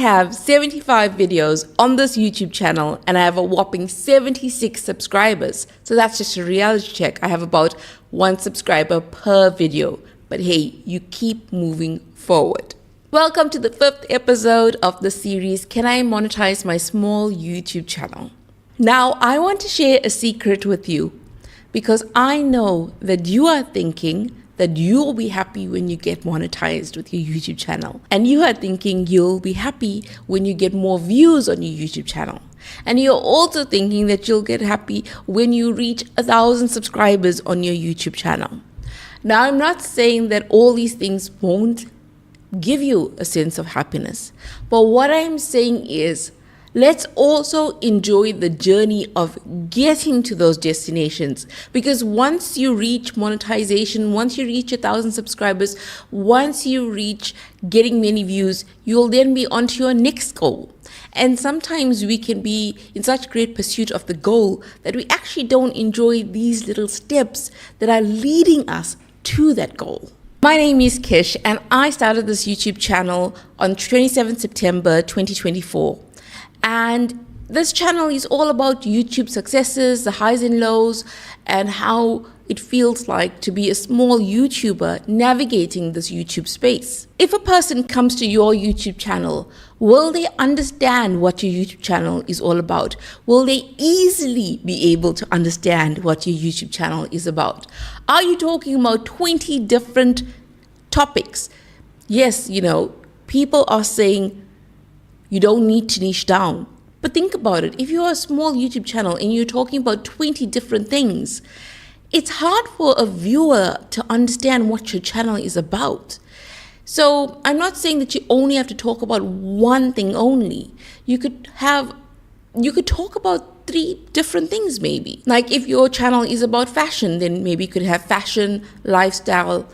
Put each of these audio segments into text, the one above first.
have 75 videos on this YouTube channel and I have a whopping 76 subscribers. So that's just a reality check. I have about 1 subscriber per video. But hey, you keep moving forward. Welcome to the 5th episode of the series, Can I Monetize My Small YouTube Channel? Now, I want to share a secret with you because I know that you are thinking that you'll be happy when you get monetized with your YouTube channel. And you are thinking you'll be happy when you get more views on your YouTube channel. And you're also thinking that you'll get happy when you reach 1,000 subscribers on your YouTube channel. Now, I'm not saying that all these things won't give you a sense of happiness. But what I'm saying is, let's also enjoy the journey of getting to those destinations. Because once you reach monetization, once you reach 1,000 subscribers, once you reach getting many views, you'll then be onto your next goal. And sometimes we can be in such great pursuit of the goal that we actually don't enjoy these little steps that are leading us to that goal. My name is Kish and I started this YouTube channel on 27 September 2024. And this channel is all about YouTube successes, the highs and lows, and how it feels like to be a small YouTuber navigating this YouTube space. If a person comes to your YouTube channel, will they understand what your YouTube channel is all about? Will they easily be able to understand what your YouTube channel is about? Are you talking about 20 different topics? Yes, people are saying you don't need to niche down. But think about it. If you're a small YouTube channel and you're talking about 20 different things, it's hard for a viewer to understand what your channel is about. So I'm not saying that you only have to talk about one thing only. You could talk about 3 different things maybe. Like if your channel is about fashion, then maybe you could have fashion, lifestyle,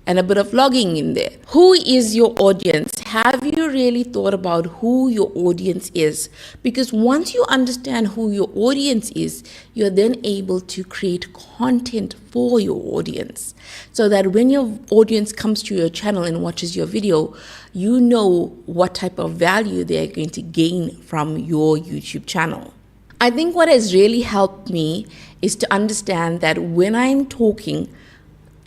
and a bit of vlogging in there. Who is your audience? Have you really thought about who your audience is? Because once you understand who your audience is, you're then able to create content for your audience. So that when your audience comes to your channel and watches your video, you know what type of value they're going to gain from your YouTube channel. I think what has really helped me is to understand that when I'm talking,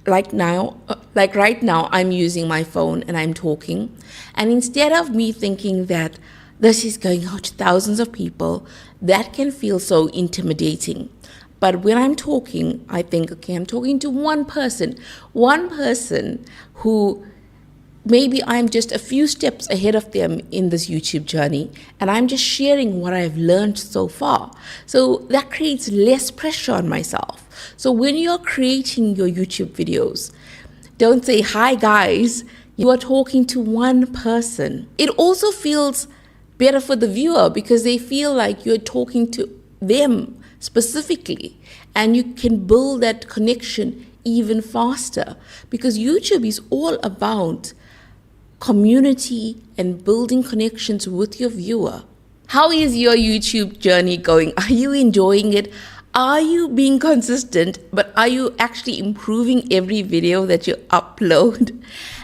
like right now, I'm using my phone and I'm talking. And instead of me thinking that this is going out to thousands of people, that can feel so intimidating. But when I'm talking, I think, okay, I'm talking to one person who maybe I'm just a few steps ahead of them in this YouTube journey, and I'm just sharing what I've learned so far. So that creates less pressure on myself. So when you're creating your YouTube videos, don't say, hi guys, you are talking to one person. It also feels better for the viewer because they feel like you're talking to them specifically, and you can build that connection even faster because YouTube is all about community and building connections with your viewer. How is your YouTube journey going? Are you enjoying it? Are you being consistent? But are you actually improving every video that you upload?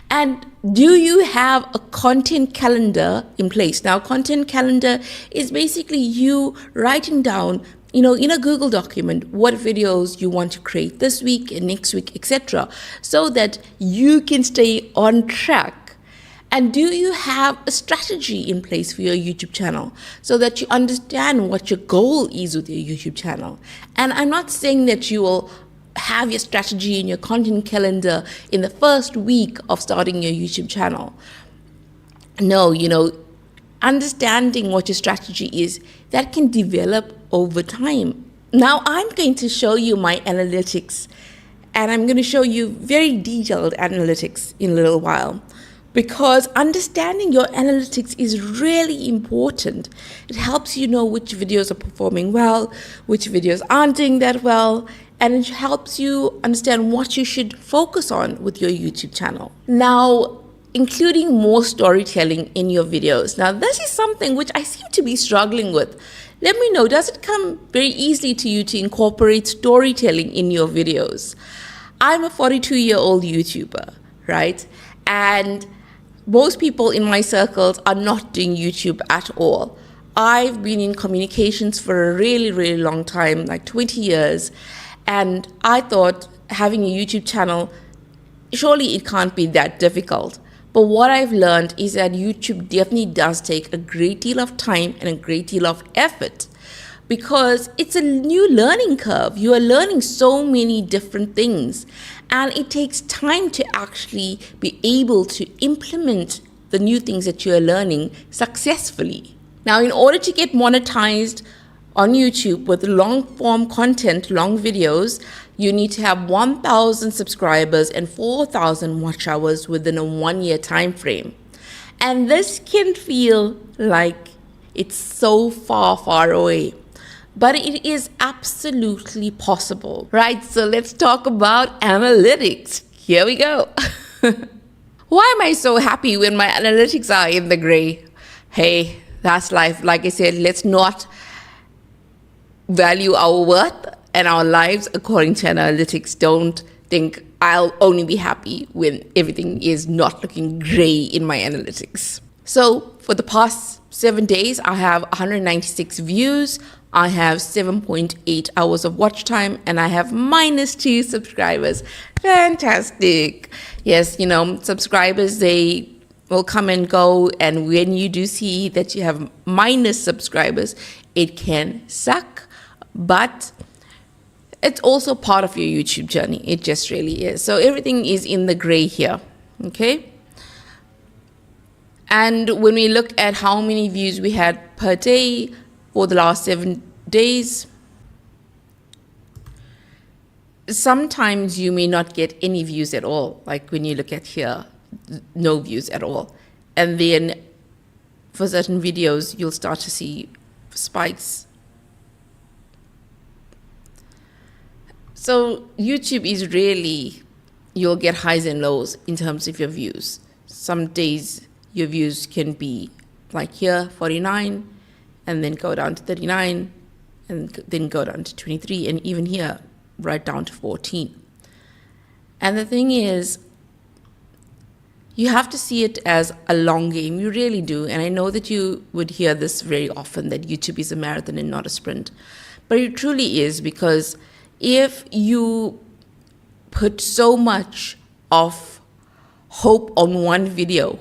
And do you have a content calendar in place? Now, content calendar is basically you writing down, in a Google document, what videos you want to create this week and next week, etc., so that you can stay on track. And do you have a strategy in place for your YouTube channel so that you understand what your goal is with your YouTube channel? And I'm not saying that you will have your strategy and your content calendar in the first week of starting your YouTube channel. No, understanding what your strategy is, that can develop over time. Now I'm going to show you my analytics, and I'm going to show you very detailed analytics in a little while. Because understanding your analytics is really important. It helps you know which videos are performing well, which videos aren't doing that well, and it helps you understand what you should focus on with your YouTube channel. Now, including more storytelling in your videos. Now, this is something which I seem to be struggling with. Let me know, does it come very easily to you to incorporate storytelling in your videos? I'm a 42-year-old YouTuber, right? And most people in my circles are not doing YouTube at all. I've been in communications for a really, really long time, like 20 years. And I thought having a YouTube channel, surely it can't be that difficult. But what I've learned is that YouTube definitely does take a great deal of time and a great deal of effort, because it's a new learning curve. You are learning so many different things, and it takes time to actually be able to implement the new things that you are learning successfully. Now, in order to get monetized on YouTube with long form content, long videos, you need to have 1,000 subscribers and 4,000 watch hours within a 1-year time frame. And this can feel like it's so far, far away, but it is absolutely possible, right? So let's talk about analytics. Here we go. Why am I so happy when my analytics are in the gray? Hey, that's life. Like I said, let's not value our worth and our lives according to analytics. Don't think I'll only be happy when everything is not looking gray in my analytics. So for the past 7 days, I have 196 views. I have 7.8 hours of watch time, and I have -2 subscribers. Fantastic. Yes, subscribers, they will come and go. And when you do see that you have minus subscribers, it can suck. But it's also part of your YouTube journey. It just really is. So everything is in the gray here, okay? And when we look at how many views we had per day for the last 7 days, sometimes you may not get any views at all. Like when you look at here, no views at all. And then for certain videos, you'll start to see spikes. So YouTube is really, you'll get highs and lows in terms of your views. Some days your views can be like here, 49, and then go down to 39, and then go down to 23, and even here, right down to 14. And the thing is, you have to see it as a long game. You really do. And I know that you would hear this very often, that YouTube is a marathon and not a sprint. But it truly is, because if you put so much of hope on one video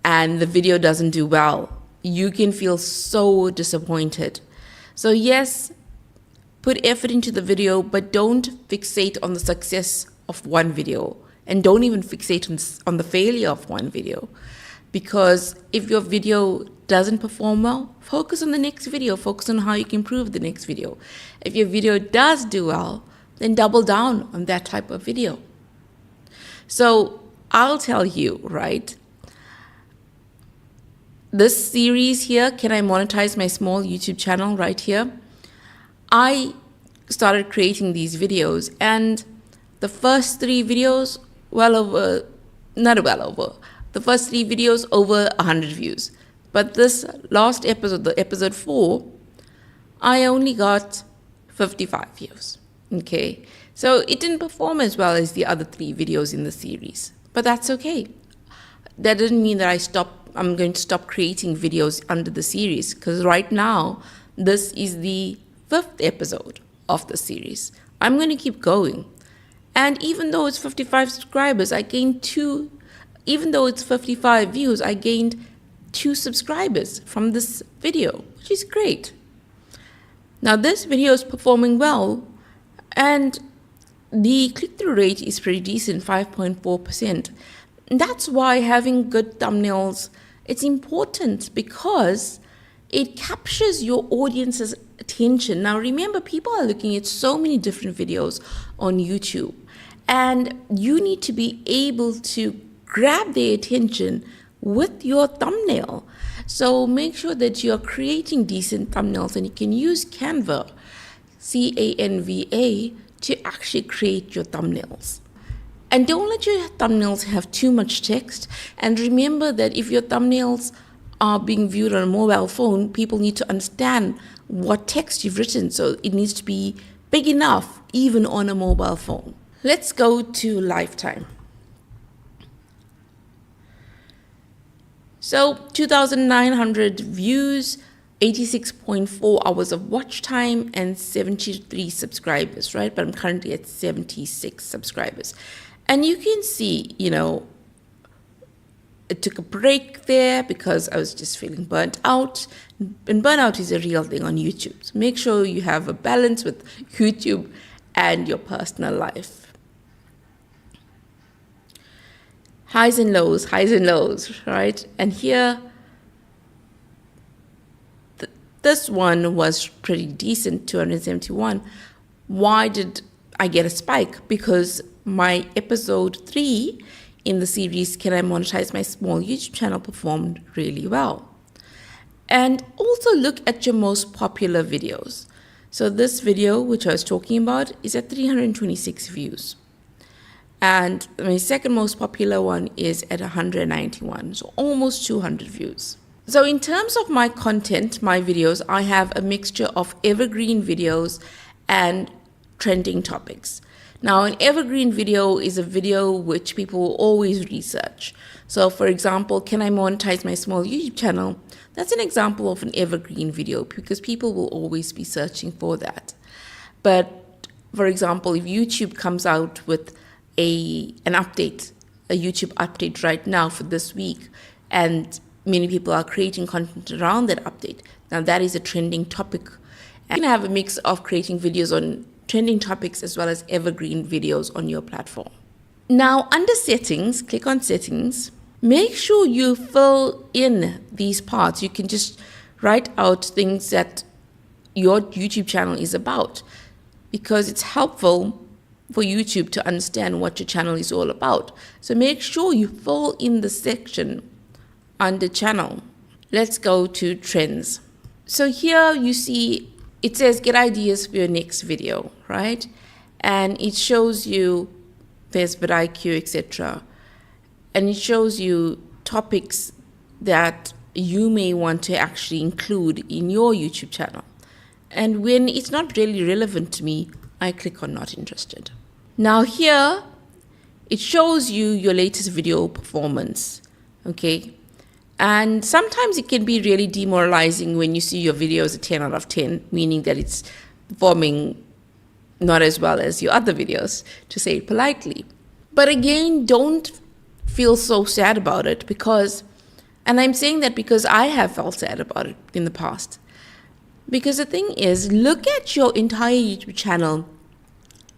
and the video doesn't do well, you can feel so disappointed. So yes, put effort into the video, but don't fixate on the success of one video, and don't even fixate on the failure of one video. Because if your video doesn't perform well, focus on the next video, focus on how you can improve the next video. If your video does do well, then double down on that type of video. So I'll tell you, right? This series here, Can I Monetize My Small YouTube Channel, right here? I started creating these videos, and the first 3 videos, the first 3 videos over 100 views. But this last episode, the episode 4, I only got 55 views, okay? So it didn't perform as well as the other 3 videos in the series, but that's okay. That doesn't mean that I'm going to stop creating videos under the series, because right now, this is the 5th episode of the series. I'm going to keep going. And even though it's 55 subscribers, I gained 2, even though it's 55 views, I gained 2 subscribers from this video, which is great. Now this video is performing well, and the click-through rate is pretty decent, 5.4%. That's why having good thumbnails, it's important, because it captures your audience's attention. Now remember, people are looking at so many different videos on YouTube, and you need to be able to grab their attention with your thumbnail. So make sure that you're creating decent thumbnails, and you can use Canva, C-A-N-V-A, to actually create your thumbnails. And don't let your thumbnails have too much text. And remember that if your thumbnails are being viewed on a mobile phone, people need to understand what text you've written. So it needs to be big enough, even on a mobile phone. Let's go to lifetime. So 2,900 views, 86.4 hours of watch time, and 73 subscribers, right? But I'm currently at 76 subscribers. And you can see, it took a break there because I was just feeling burnt out. And burnout is a real thing on YouTube. So make sure you have a balance with YouTube and your personal life. Highs and lows, right? And here, this one was pretty decent, 271. Why did I get a spike? Because my episode 3 in the series, Can I Monetize My Small YouTube Channel, performed really well. And also look at your most popular videos. So this video, which I was talking about, is at 326 views. And my second most popular one is at 191, so almost 200 views. So in terms of my content, my videos, I have a mixture of evergreen videos and trending topics. Now, an evergreen video is a video which people will always research. So for example, can I monetize my small YouTube channel? That's an example of an evergreen video because people will always be searching for that. But for example, if YouTube comes out with an update, a YouTube update right now for this week, and many people are creating content around that update, now that is a trending topic. And you can have a mix of creating videos on trending topics as well as evergreen videos on your platform. Now, under settings, click on settings. Make sure you fill in these parts. You can just write out things that your YouTube channel is about because it's helpful for YouTube to understand what your channel is all about. So make sure you fill in the section under channel. Let's go to trends. So here you see it says get ideas for your next video, right? And it shows you there's vidIQ, etc. And it shows you topics that you may want to actually include in your YouTube channel. And when it's not really relevant to me, I click on not interested. Now here, it shows you your latest video performance, okay? And sometimes it can be really demoralizing when you see your video as a 10 out of 10, meaning that it's performing not as well as your other videos, to say it politely. But again, don't feel so sad about it because, and I'm saying that because I have felt sad about it in the past. Because the thing is, look at your entire YouTube channel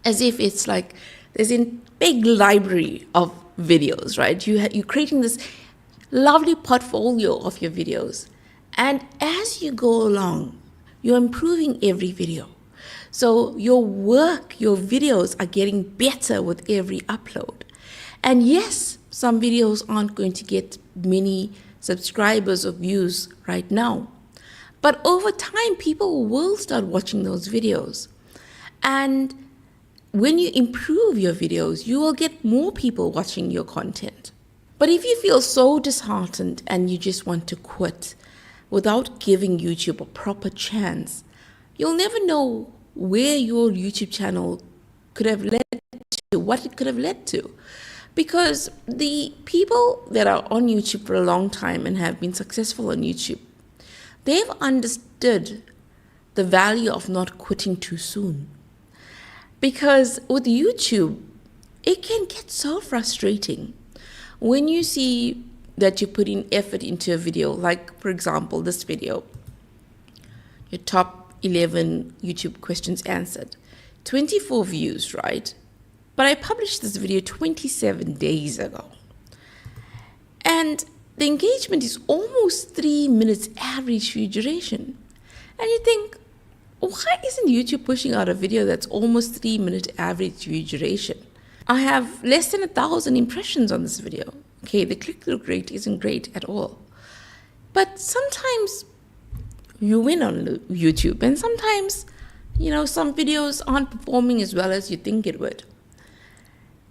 as if it's like there's a big library of videos, right? You're creating this lovely portfolio of your videos. And as you go along, you're improving every video. So your work, your videos are getting better with every upload. And yes, some videos aren't going to get many subscribers or views right now. But over time, people will start watching those videos. And when you improve your videos, you will get more people watching your content. But if you feel so disheartened and you just want to quit without giving YouTube a proper chance, you'll never know where your YouTube channel could have led to, what it could have led to. Because the people that are on YouTube for a long time and have been successful on YouTube, they've understood the value of not quitting too soon. Because with YouTube, it can get so frustrating when you see that you put in effort into a video, like for example, this video, your top 11 YouTube questions answered, 24 views, right? But I published this video 27 days ago. And the engagement is almost 3 minutes average view duration. And you think, why isn't YouTube pushing out a video that's almost 3 minute average view duration? I have less than 1,000 impressions on this video. Okay, the click-through rate isn't great at all. But sometimes you win on YouTube, and sometimes, some videos aren't performing as well as you think it would.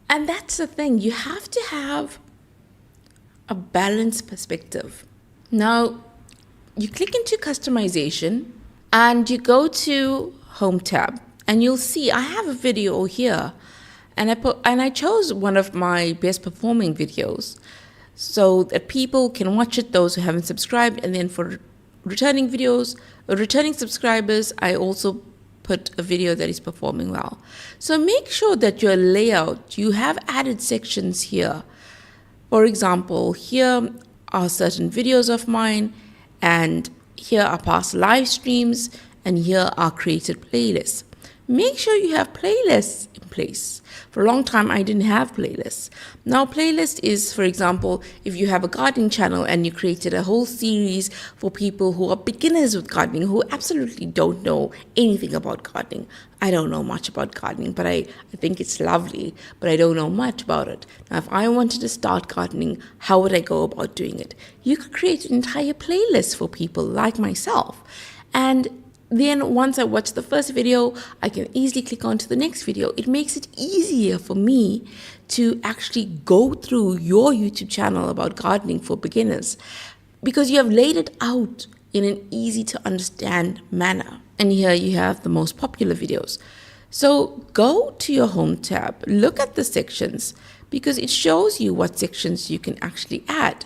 And that's the thing, you have to have a balanced perspective. Now, you click into customization and you go to Home tab, and you'll see I have a video here, and I chose one of my best performing videos. so that people can watch it, those who haven't subscribed. And then for returning videos, returning subscribers, I also put a video that is performing well. So make sure that your layout, you have added sections here. For example, here are certain videos of mine, and here are past live streams, and here are created playlists. Make sure you have playlists in place. For a long time, I didn't have playlists. Now, playlist is, for example, if you have a gardening channel and you created a whole series for people who are beginners with gardening, who absolutely don't know anything about gardening. I don't know much about gardening, but I think it's lovely, but I don't know much about it. Now, if I wanted to start gardening, how would I go about doing it? You could create an entire playlist for people like myself. And then once I watch the first video, I can easily click on to the next video. It makes it easier for me to actually go through your YouTube channel about gardening for beginners, because you have laid it out in an easy to understand manner. And here you have the most popular videos. So go to your home tab, look at the sections, because it shows you what sections you can actually add.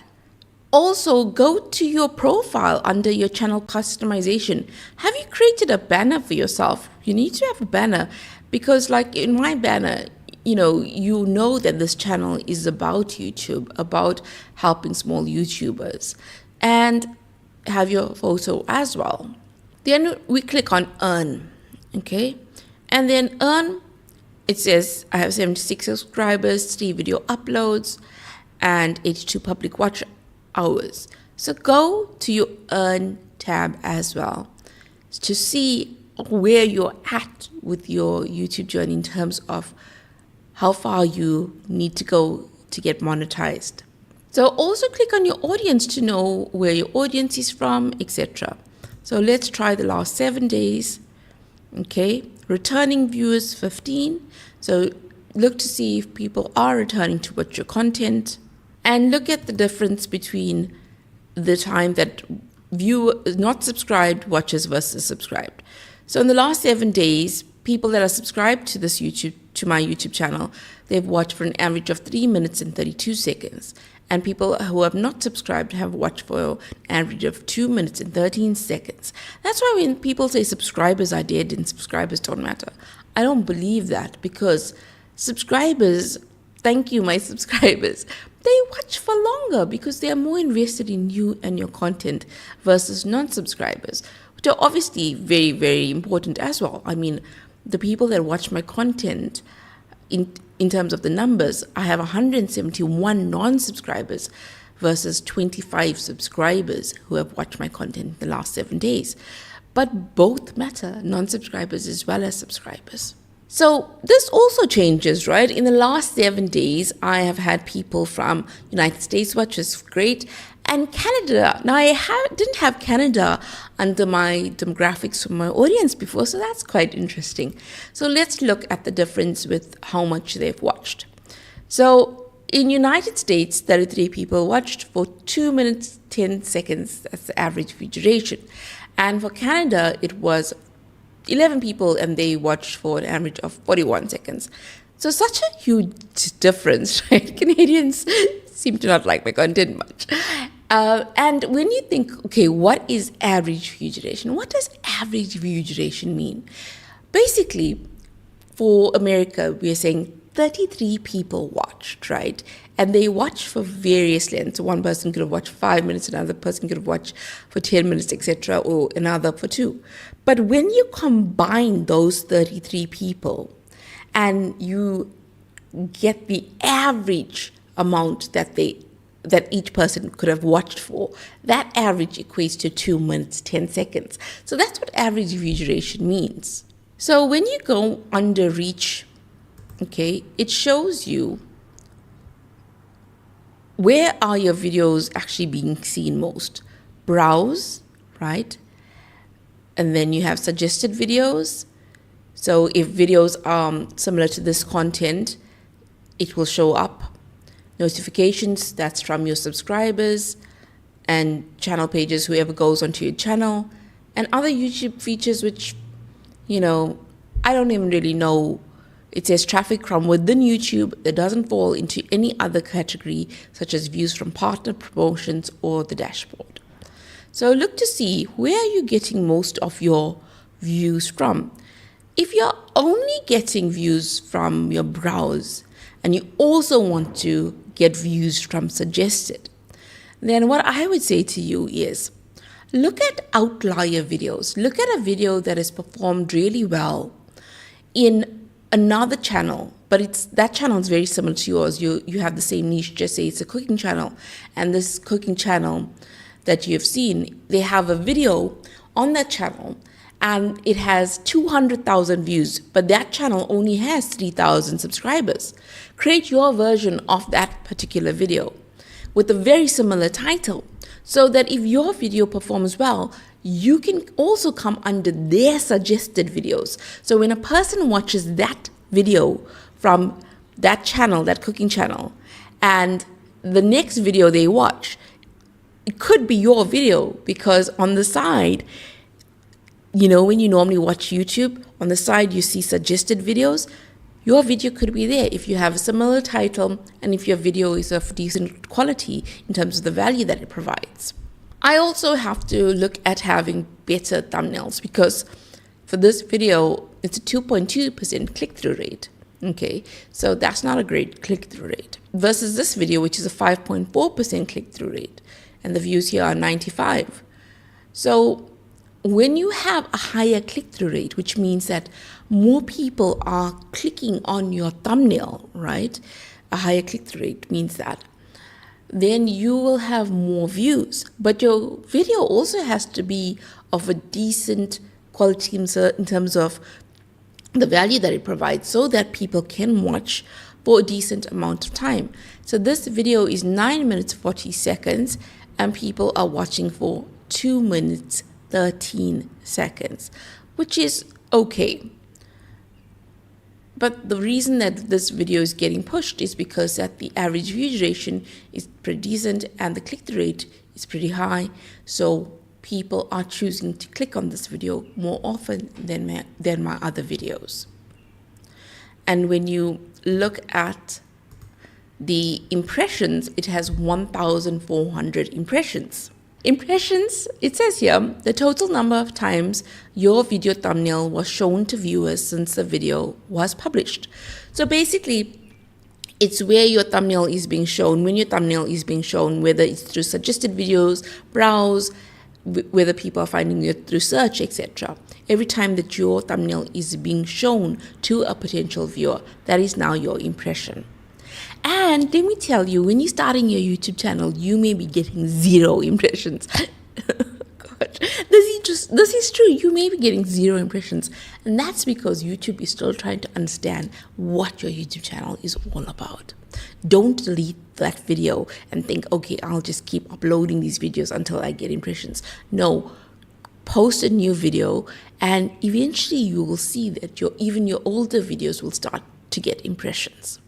Also, go to your profile under your channel customization. Have you created a banner for yourself? You need to have a banner, because like in my banner, you know that this channel is about YouTube, about helping small YouTubers, and have your photo as well. Then we click on earn, okay? And then earn, it says I have 76 subscribers, 3 video uploads, and 82 public watch hours. So go to your earn tab as well to see where you're at with your YouTube journey in terms of how far you need to go to get monetized. So also click on your audience to know where your audience is from, etc. So let's try the last 7 days. Okay, returning viewers 15. So look to see if people are returning to watch your content, and look at the difference between the time that viewer not subscribed watches versus subscribed. So in the last 7 days, people that are subscribed to my YouTube channel, they've watched for an average of 3 minutes and 32 seconds. And people who have not subscribed have watched for an average of 2 minutes and 13 seconds. That's why when people say subscribers are dead and subscribers don't matter, I don't believe that, because subscribers, thank you, my subscribers, they watch for longer because they are more invested in you and your content versus non-subscribers, which are obviously very, very important as well. I mean, the people that watch my content, in terms of the numbers, I have 171 non-subscribers versus 25 subscribers who have watched my content in the last 7 days. But both matter, non-subscribers as well as subscribers. So this also changes, right? In the last 7 days, I have had people from United States watch, which is great, and Canada. Now, I didn't have Canada under my demographics for my audience before, so that's quite interesting. So let's look at the difference with how much they've watched. So in United States, 33 people watched for 2 minutes, 10 seconds. That's the average view duration. And for Canada, it was 11 people, and they watched for an average of 41 seconds. So such a huge difference, right? Canadians seem to not like my content much. And when you think, okay, what is average view duration? What does average view duration mean? Basically, for America, we are saying 33 people watched, right? And they watch for various lengths. So one person could have watched 5 minutes, another person could have watched for 10 minutes, etc., or another for 2. But when you combine those 33 people and you get the average amount that each person could have watched for, that average equates to 2 minutes, 10 seconds. So that's what average view duration means. So when you go under reach, okay, it shows you where are your videos actually being seen most. Browse, right? And then you have suggested videos. So if videos are similar to this content, it will show up. Notifications, that's from your subscribers, and channel pages, whoever goes onto your channel, and other YouTube features, which, I don't even really know It says traffic from within YouTube that doesn't fall into any other category, such as views from partner promotions or the dashboard. So look to see where are you getting most of your views from. If you're only getting views from your browse and you also want to get views from suggested, then what I would say to you is look at outlier videos. Look at a video that has performed really well in another channel, but that channel is very similar to yours. You have the same niche, just say it's a cooking channel, and this cooking channel that you've seen, they have a video on that channel and it has 200,000 views, but that channel only has 3,000 subscribers. Create your version of that particular video with a very similar title, so that if your video performs well, you can also come under their suggested videos. So when a person watches that video from that channel, that cooking channel, and the next video they watch, it could be your video, because on the side, when you normally watch YouTube, on the side you see suggested videos. Your video could be there if you have a similar title and if your video is of decent quality in terms of the value that it provides. I also have to look at having better thumbnails, because for this video, it's a 2.2% click-through rate. Okay, so that's not a great click-through rate. Versus this video, which is a 5.4% click-through rate, and the views here are 95. So when you have a higher click-through rate, which means that more people are clicking on your thumbnail, right? A higher click-through rate means that then you will have more views. But your video also has to be of a decent quality in terms of the value that it provides, so that people can watch for a decent amount of time. So this video is 9 minutes 40 seconds and people are watching for 2 minutes 13 seconds, which is okay. But the reason that this video is getting pushed is because that the average view duration is pretty decent and the click-through rate is pretty high. So people are choosing to click on this video more often than my other videos. And when you look at the impressions, it has 1,400 impressions. Impressions, it says here, the total number of times your video thumbnail was shown to viewers since the video was published. So basically, it's where your thumbnail is being shown, when your thumbnail is being shown, whether it's through suggested videos, browse, whether people are finding it through search, etc. Every time that your thumbnail is being shown to a potential viewer, that is now your impression. And let me tell you, when you're starting your YouTube channel, you may be getting 0 impressions. God, this is true. You may be getting 0 impressions. And that's because YouTube is still trying to understand what your YouTube channel is all about. Don't delete that video and think, okay, I'll just keep uploading these videos until I get impressions. No, post a new video and eventually you will see that even your older videos will start to get impressions.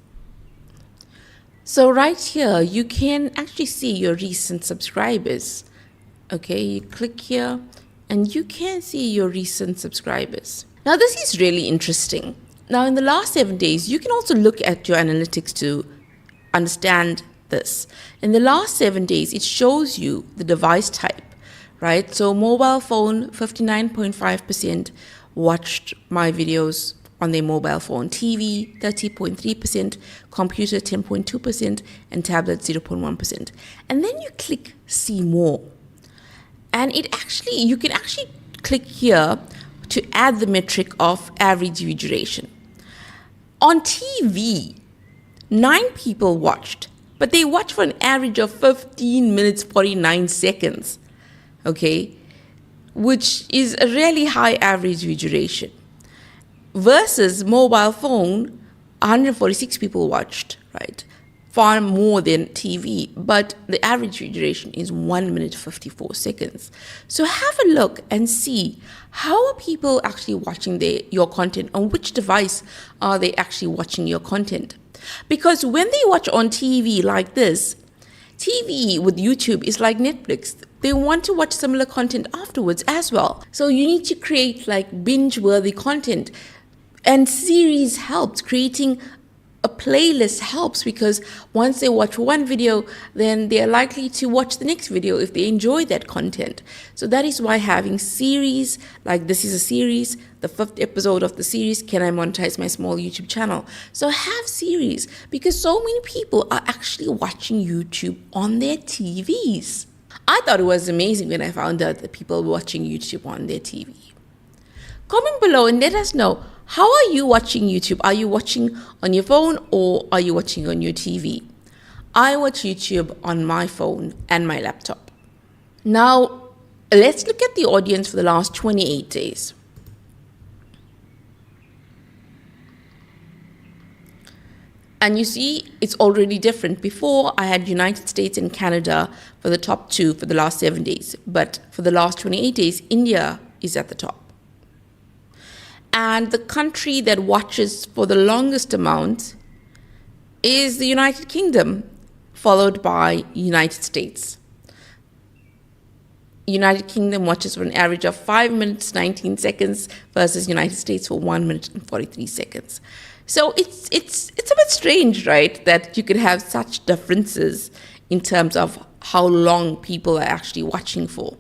So right here, you can actually see your recent subscribers. Okay, you click here and you can see your recent subscribers. Now this is really interesting. Now in the last 7 days, you can also look at your analytics to understand this. In the last 7 days, it shows you the device type, right? So mobile phone, 59.5% watched my videos on their mobile phone, TV 30.3%, computer 10.2%, and tablet 0.1%. And then you click see more. And you can actually click here to add the metric of average view duration. On TV, 9 people watched, but they watched for an average of 15 minutes 49 seconds, okay, which is a really high average view duration. Versus mobile phone, 146 people watched, right? Far more than TV, but the average view duration is 1 minute 54 seconds. So have a look and see how are people actually watching your content, on which device are they actually watching your content. Because when they watch on TV like this, TV with YouTube is like Netflix. They want to watch similar content afterwards as well. So you need to create like binge-worthy content. And series helps. Creating a playlist helps, because once they watch one video, then they're likely to watch the next video if they enjoy that content. So that is why having series, like this is a series, the 5th episode of the series, Can I Monetize My Small YouTube Channel? So have series, because so many people are actually watching YouTube on their TVs. I thought it was amazing when I found out that people were watching YouTube on their TV. Comment below and let us know, how are you watching YouTube? Are you watching on your phone or are you watching on your TV? I watch YouTube on my phone and my laptop. Now, let's look at the audience for the last 28 days. And you see, it's already different. Before, I had United States and Canada for the top 2 for the last 7 days. But for the last 28 days, India is at the top. And the country that watches for the longest amount is the United Kingdom, followed by United States. United Kingdom watches for an average of 5 minutes, 19 seconds versus United States for 1 minute and 43 seconds. So it's a bit strange, right, that you could have such differences in terms of how long people are actually watching for.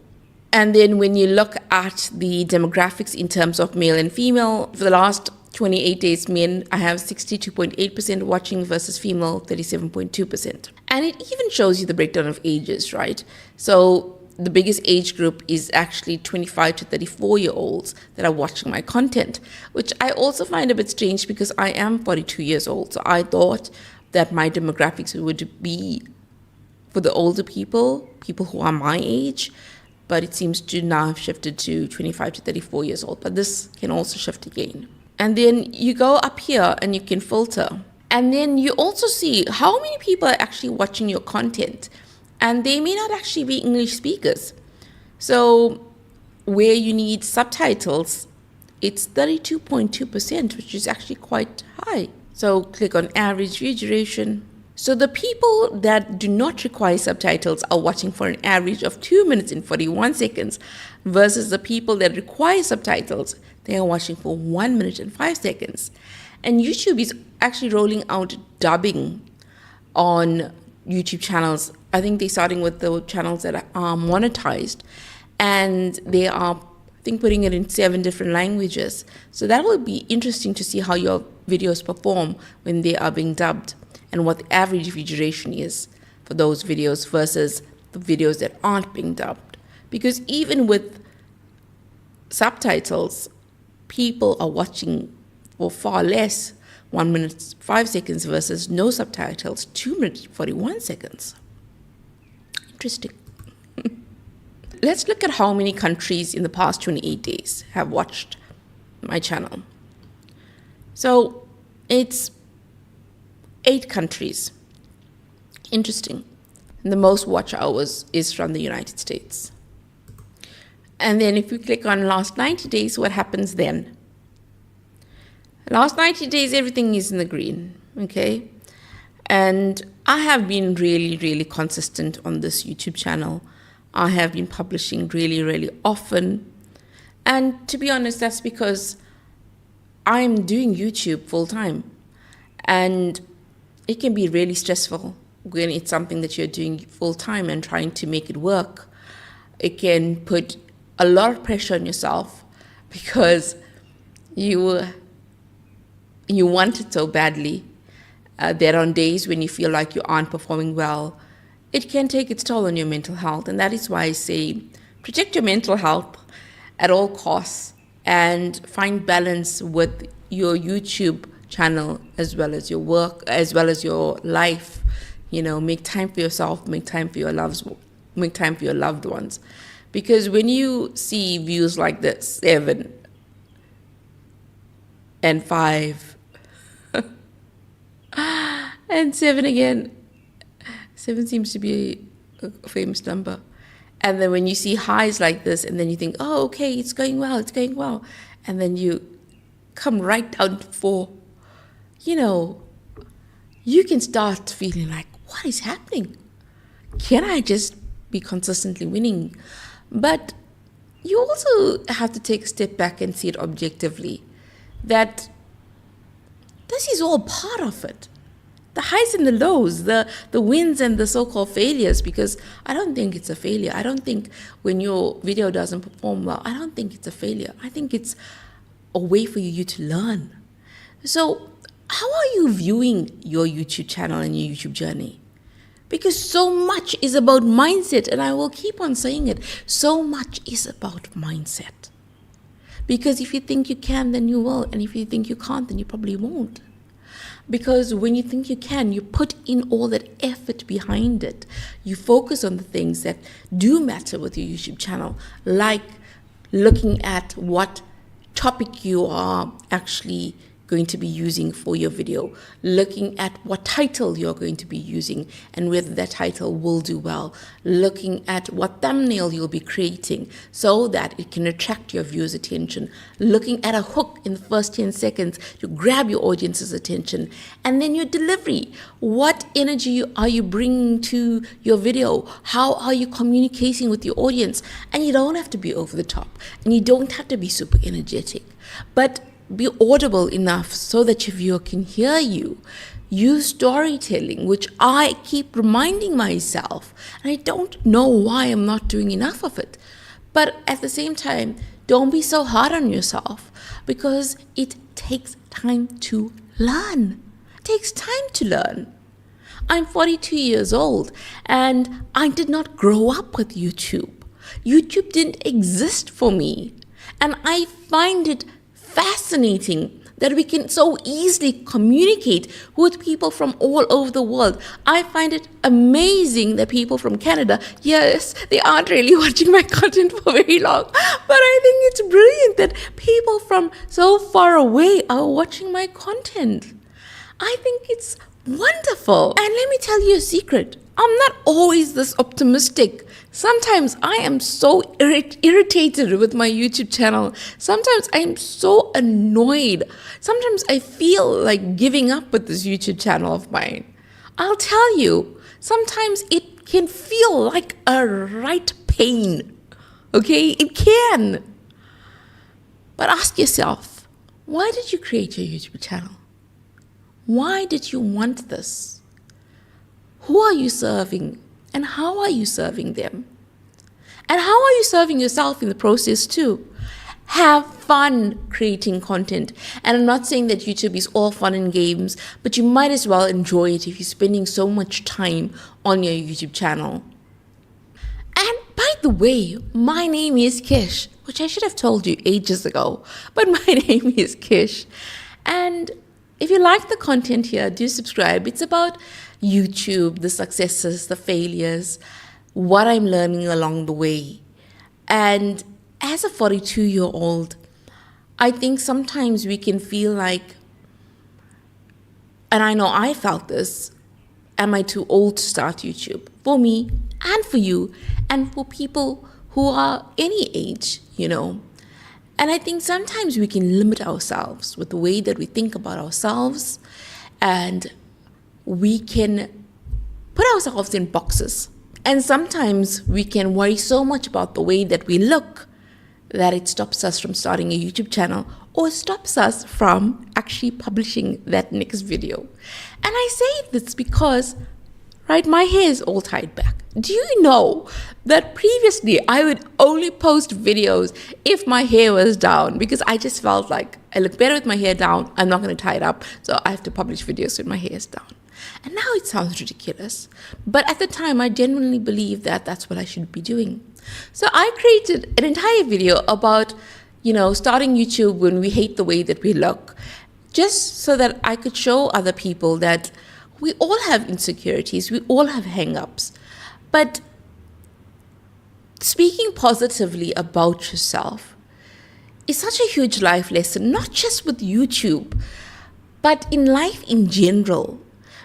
And then when you look at the demographics in terms of male and female, for the last 28 days, men, I have 62.8% watching versus female 37.2%. And it even shows you the breakdown of ages, right? So the biggest age group is actually 25 to 34-year-olds that are watching my content, which I also find a bit strange because I am 42 years old. So I thought that my demographics would be for the older people who are my age, but it seems to now have shifted to 25 to 34 years old. But this can also shift again. And then you go up here and you can filter. And then you also see how many people are actually watching your content. And they may not actually be English speakers. So where you need subtitles, it's 32.2%, which is actually quite high. So click on average view duration. So the people that do not require subtitles are watching for an average of 2 minutes and 41 seconds versus the people that require subtitles, they are watching for 1 minute and 5 seconds. And YouTube is actually rolling out dubbing on YouTube channels. I think they're starting with the channels that are monetized, and they are, I think, putting it in 7 different languages. So that will be interesting to see how your videos perform when they are being dubbed, and what the average view duration is for those videos versus the videos that aren't being dubbed. Because even with subtitles, people are watching for far less, 1 minute 5 seconds versus no subtitles, 2 minutes 41 seconds. Interesting. Let's look at how many countries in the past 28 days have watched my channel. So it's 8 countries. Interesting. And the most watch hours is from the United States. And then if we click on last 90 days, what happens then? Last 90 days, everything is in the green, okay? And I have been really, really consistent on this YouTube channel. I have been publishing really, really often. And to be honest, that's because I'm doing YouTube full time. And it can be really stressful when it's something that you're doing full time and trying to make it work. It can put a lot of pressure on yourself because you want it so badly that on days when you feel like you aren't performing well, it can take its toll on your mental health. And that is why I say protect your mental health at all costs and find balance with your YouTube channel as well as your work, as well as your life. You know, make time for yourself, make time for your loved ones. Because when you see views like this, 7 and 5 and 7 again, 7 seems to be a famous number. And then when you see highs like this, and then you think, oh, okay, it's going well. And then you come right down to 4. You know, you can start feeling like, what is happening? Can I just be consistently winning? But you also have to take a step back and see it objectively. That this is all part of it. The highs and the lows, the wins and the so-called failures, because I don't think it's a failure. I don't think when your video doesn't perform well, I don't think it's a failure. I think it's a way for you to learn. So how are you viewing your YouTube channel and your YouTube journey? Because so much is about mindset, and I will keep on saying it. So much is about mindset. Because if you think you can, then you will. And if you think you can't, then you probably won't. Because when you think you can, you put in all that effort behind it. You focus on the things that do matter with your YouTube channel, like looking at what topic you are actually going to be using for your video, looking at what title you're going to be using and whether that title will do well, looking at what thumbnail you'll be creating so that it can attract your viewers' attention, looking at a hook in the first 10 seconds to grab your audience's attention, and then your delivery. What energy are you bringing to your video? How are you communicating with your audience? And you don't have to be over the top, and you don't have to be super energetic, but be audible enough so that your viewer can hear you. Use storytelling, which I keep reminding myself, and I don't know why I'm not doing enough of it. But at the same time, don't be so hard on yourself, because it takes time to learn. It takes time to learn. I'm 42 years old, and I did not grow up with YouTube. YouTube didn't exist for me, and I find it fascinating that we can so easily communicate with people from all over the world. I find it amazing that people from Canada, yes, they aren't really watching my content for very long, but I think it's brilliant that people from so far away are watching my content. I think it's wonderful. And let me tell you a secret. I'm not always this optimistic. Sometimes I am so irritated with my YouTube channel. Sometimes I'm so annoyed. Sometimes I feel like giving up with this YouTube channel of mine. I'll tell you, sometimes it can feel like a right pain. Okay, it can. But ask yourself, why did you create your YouTube channel? Why did you want this? Who are you serving? And how are you serving them? And how are you serving yourself in the process too? Have fun creating content. And I'm not saying that YouTube is all fun and games, but you might as well enjoy it if you're spending so much time on your YouTube channel. And by the way, my name is Kish, which I should have told you ages ago, but my name is Kish. And if you like the content here, do subscribe. It's about YouTube, the successes, the failures, what I'm learning along the way. And as a 42-year-old, I think sometimes we can feel like, and I know I felt this, am I too old to start YouTube? For me, and for you, and for people who are any age, you know. And I think sometimes we can limit ourselves with the way that we think about ourselves, and we can put ourselves in boxes. And sometimes we can worry so much about the way that we look that it stops us from starting a YouTube channel or stops us from actually publishing that next video. And I say this because, right, my hair is all tied back. Do you know that previously I would only post videos if my hair was down, because I just felt like I look better with my hair down. I'm not going to tie it up, so I have to publish videos when my hair is down. And now it sounds ridiculous, but at the time I genuinely believed that that's what I should be doing. So I created an entire video about, starting YouTube when we hate the way that we look, just so that I could show other people that we all have insecurities, we all have hang-ups. But speaking positively about yourself is such a huge life lesson, not just with YouTube, but in life in general.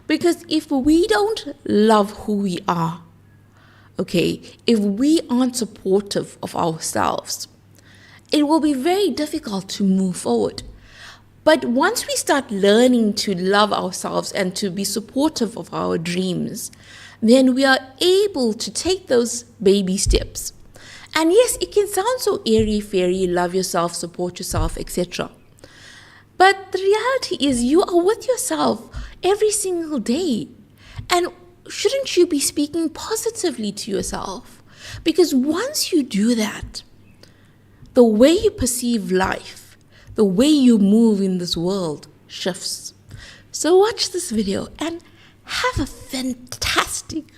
Because if we don't love who we are, okay, if we aren't supportive of ourselves, it will be very difficult to move forward. But once we start learning to love ourselves and to be supportive of our dreams, then we are able to take those baby steps. And yes, it can sound so airy-fairy, love yourself, support yourself, etc. But the reality is, you are with yourself every single day. And shouldn't you be speaking positively to yourself? Because once you do that, the way you perceive life, the way you move in this world shifts. So watch this video and have a fantastic